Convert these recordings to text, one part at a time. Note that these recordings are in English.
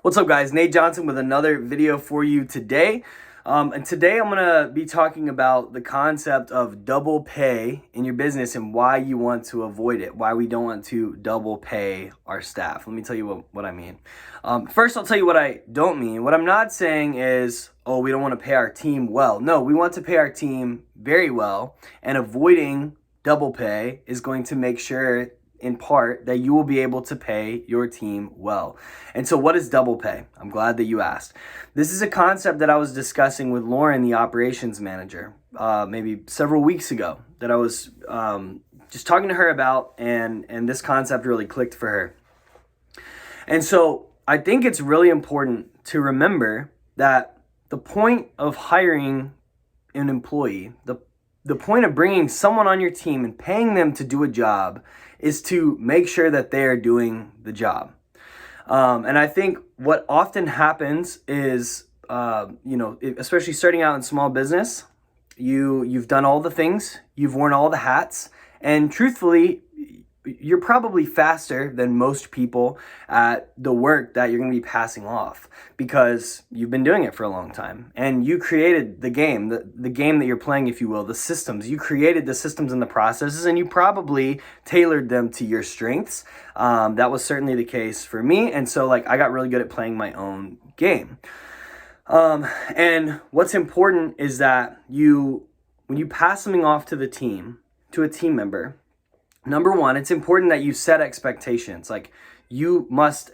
What's up, guys? Nate Johnson with another video for you today. And today I'm going to be talking about the concept of double pay in your business and why you want to avoid it, why we don't want to double pay our staff. Let me tell you what I mean. First, I'll tell you what I don't mean. What I'm not saying is, oh, we don't want to pay our team well. No, we want to pay our team very well, and avoiding double pay is going to make sure in part that you will be able to pay your team well. And so what is double pay? I'm glad that you asked. This is a concept that I was discussing with Lauren, the operations manager, maybe several weeks ago, that I was just talking to her about, and this concept really clicked for her. And so I think it's really important to remember that the point of hiring an employee, the point of bringing someone on your team and paying them to do a job is to make sure that they are doing the job. And I think what often happens is, especially starting out in small business, you've done all the things, you've worn all the hats, and truthfully, you're probably faster than most people at the work that you're going to be passing off because you've been doing it for a long time and you created the game, the game that you're playing, if you will, the systems. You created the systems and the processes, and you probably tailored them to your strengths. That was certainly the case for me. And so I got really good at playing my own game. And what's important is that when you pass something off to the team, to a team member, number one, it's important that you set expectations. You must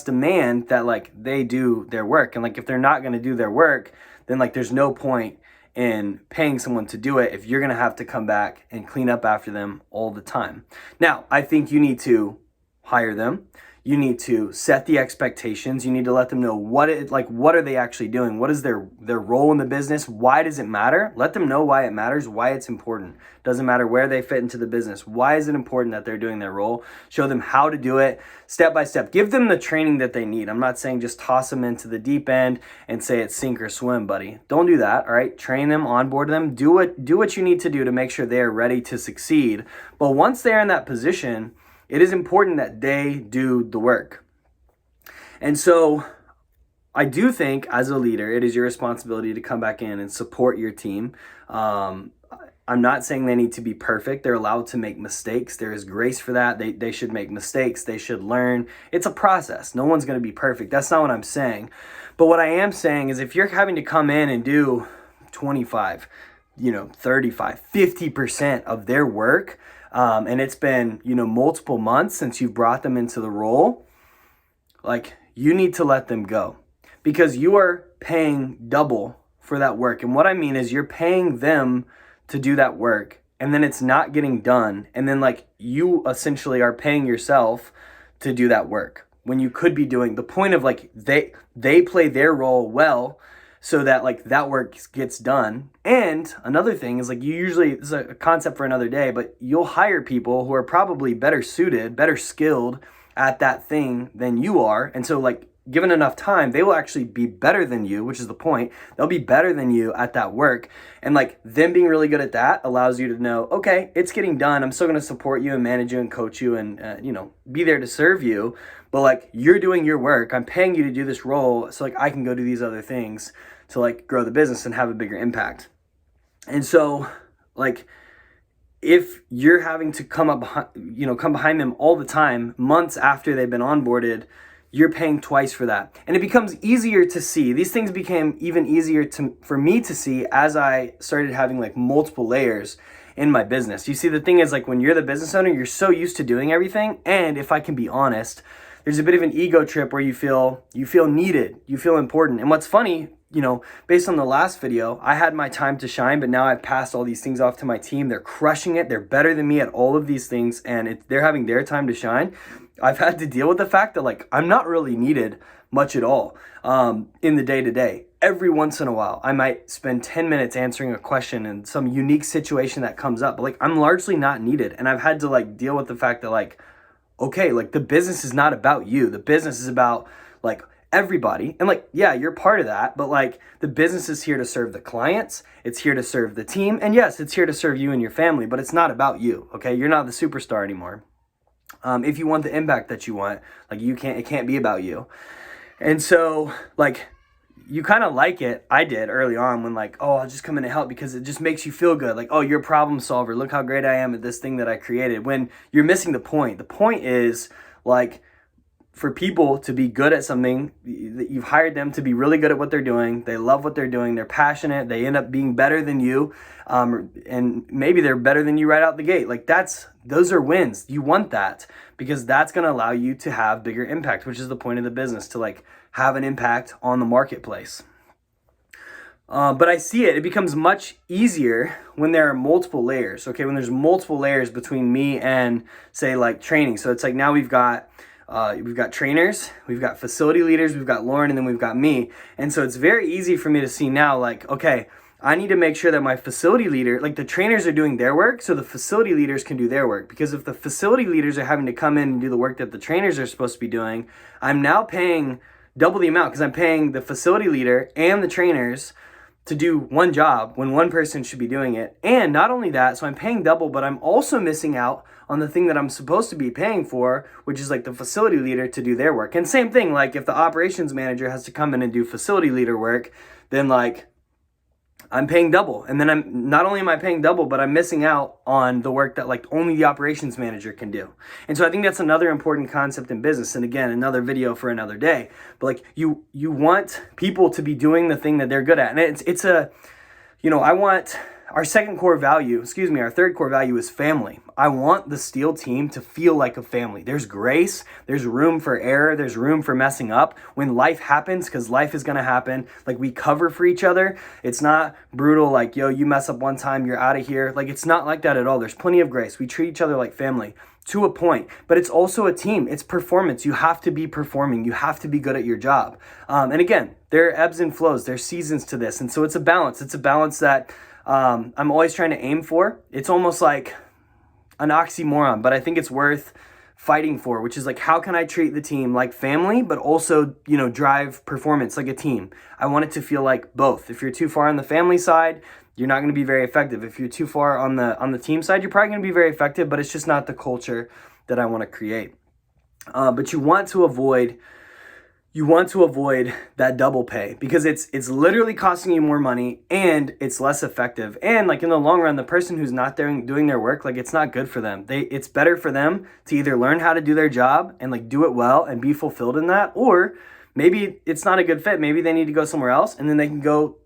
demand that they do their work. And if they're not going to do their work, then there's no point in paying someone to do it if you're going to have to come back and clean up after them all the time. Now, I think you need to hire them. You need to set the expectations. You need to let them know what are they actually doing? What is their role in the business? Why does it matter? Let them know why it matters, why it's important. Doesn't matter where they fit into the business. Why is it important that they're doing their role? Show them how to do it step by step. Give them the training that they need. I'm not saying just toss them into the deep end and say it's sink or swim, buddy. Don't do that, all right? Train them, onboard them, do what you need to do to make sure they are ready to succeed. But once they're in that position, it is important that they do the work. And so I do think as a leader, it is your responsibility to come back in and support your team. I'm not saying they need to be perfect. They're allowed to make mistakes. There is grace for that. They should make mistakes. They should learn. It's a process. No one's going to be perfect. That's not what I'm saying. But what I am saying is if you're having to come in and do 25, 35, 50% of their work, and it's been, multiple months since you've brought them into the role, you need to let them go because you are paying double for that work. And what I mean is you're paying them to do that work and then it's not getting done. And then you essentially are paying yourself to do that work when you could be doing the point of they play their role well so that that work gets done. And another thing is you usually, this is a concept for another day, but you'll hire people who are probably better suited, better skilled at that thing than you are. And so given enough time, they will actually be better than you, which is the point. They'll be better than you at that work. And them being really good at that allows you to know, okay, it's getting done. I'm still going to support you and manage you and coach you and, be there to serve you. But you're doing your work. I'm paying you to do this role so I can go do these other things to grow the business and have a bigger impact. And so if you're having to come behind them all the time, months after they've been onboarded, you're paying twice for that. And it becomes easier to see. These things became even easier for me to see as I started having multiple layers in my business. You see, the thing is when you're the business owner, you're so used to doing everything. And if I can be honest, there's a bit of an ego trip where you feel needed, you feel important. And what's funny, based on the last video, I had my time to shine, but now I've passed all these things off to my team. They're crushing it. They're better than me at all of these things, and they're having their time to shine. I've had to deal with the fact that I'm not really needed much at all in the day-to-day. Every once in a while, I might spend 10 minutes answering a question in some unique situation that comes up, but I'm largely not needed. And I've had to deal with the fact that okay, the business is not about you. The business is about everybody. And yeah, you're part of that, but the business is here to serve the clients. It's here to serve the team. And yes, it's here to serve you and your family, but it's not about you. Okay. You're not the superstar anymore. If you want the impact that you want, it can't be about you. And so like, you kind of like it. I did early on when like, oh, I'll just come in and help because it just makes you feel good. Like, oh, you're a problem solver. Look how great I am at this thing that I created. When you're missing the point. The point is like, for people to be good at something, you've hired them to be really good at what they're doing. They love what they're doing. They're passionate. They end up being better than you. And maybe they're better than you right out the gate. Like those are wins. You want that because that's going to allow you to have bigger impact, which is the point of the business, to like have an impact on the marketplace. But I see it becomes much easier when there are multiple layers. Okay, when there's multiple layers between me and say like training. So it's like now we've got trainers, we've got facility leaders, we've got Lauren, and then we've got me. And so it's very easy for me to see now, like, okay, I need to make sure that my facility leader, like the trainers are doing their work so the facility leaders can do their work. Because if the facility leaders are having to come in and do the work that the trainers are supposed to be doing, I'm now paying double the amount because I'm paying the facility leader and the trainers to do one job when one person should be doing it. And not only that, so I'm paying double, but I'm also missing out on the thing that I'm supposed to be paying for, which is like the facility leader to do their work. And same thing, like if the operations manager has to come in and do facility leader work, then like I'm paying double. And then I'm not only am I paying double, but I'm missing out on the work that like only the operations manager can do. And so I think that's another important concept in business. And again, another video for another day. But like you want people to be doing the thing that they're good at. And it's a, I want our third core value is family. I want the Steel team to feel like a family. There's grace, there's room for error, there's room for messing up. When life happens, because life is gonna happen, like we cover for each other. It's not brutal, like, yo, you mess up one time, you're out of here. Like it's not like that at all. There's plenty of grace. We treat each other like family to a point, but it's also a team. It's performance. You have to be performing. You have to be good at your job. And again, there are ebbs and flows. There's seasons to this. And so it's a balance. It's a balance that I'm always trying to aim for. It's almost like an oxymoron, but I think it's worth fighting for, which is like, how can I treat the team like family, but also, drive performance like a team? I want it to feel like both. If you're too far on the family side, you're not going to be very effective. If you're too far on the team side, you're probably going to be very effective, but it's just not the culture that I want to create. But you want to avoid that double pay because it's literally costing you more money and it's less effective. And like in the long run, the person who's not doing their work, like it's not good for them. It's better for them to either learn how to do their job and like do it well and be fulfilled in that, or maybe it's not a good fit. Maybe they need to go somewhere else and then they can go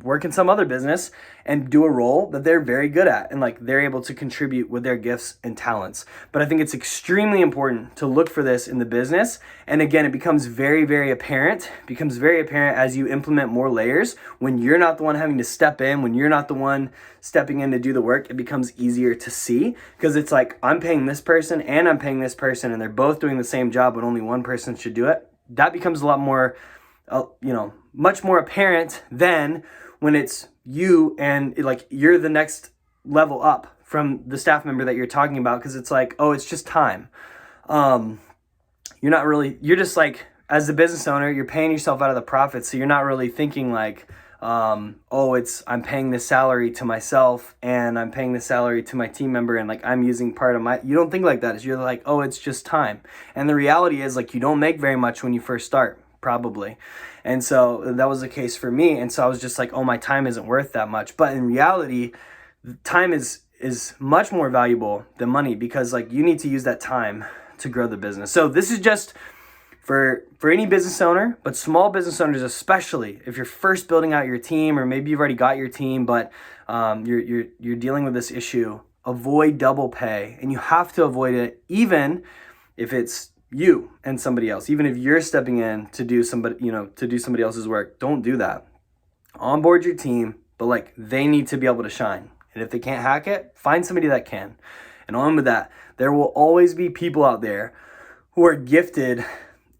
work in some other business and do a role that they're very good at and like they're able to contribute with their gifts and talents. But I think it's extremely important to look for this in the business. And again, it becomes very, very apparent as you implement more layers. When you're not the one having to step in, when you're not the one stepping in to do the work, it becomes easier to see because it's like I'm paying this person and I'm paying this person and they're both doing the same job, but only one person should do it. That becomes a lot more much more apparent than when it's you and like you're the next level up from the staff member that you're talking about, because it's like, oh, it's just time. You're just like, as the business owner, you're paying yourself out of the profits, so you're not really thinking like, I'm paying this salary to myself and I'm paying this salary to my team member and like I'm using part of you don't think like that. You're like, oh, it's just time. And the reality is like you don't make very much when you first start, probably. And so that was the case for me. And so I was just like, oh, my time isn't worth that much. But in reality, time is much more valuable than money because like you need to use that time to grow the business. So this is just for any business owner, but small business owners especially. If you're first building out your team, or maybe you've already got your team, but you're dealing with this issue, avoid double pay. And you have to avoid it even if it's you and somebody else. Even if you're stepping in to do somebody else's work, don't do that. Onboard your team, but like they need to be able to shine. And if they can't hack it, find somebody that can. And on with that, there will always be people out there who are gifted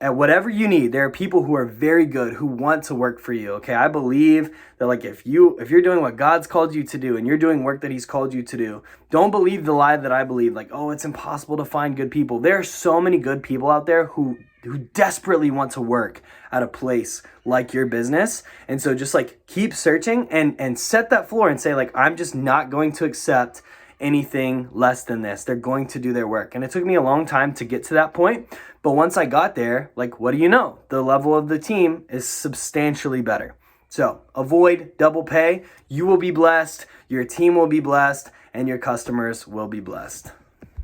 at whatever you need. There are people who are very good, who want to work for you. Okay, I believe that like if you're doing what God's called you to do and you're doing work that He's called you to do, don't believe the lie that I believe, like, oh, it's impossible to find good people. There are so many good people out there who desperately want to work at a place like your business. And so just like keep searching and set that floor and say like, I'm just not going to accept anything less than this. They're going to do their work. And it took me a long time to get to that point. But once I got there, like, what do you know? The level of the team is substantially better. So avoid double pay. You will be blessed, your team will be blessed, and your customers will be blessed.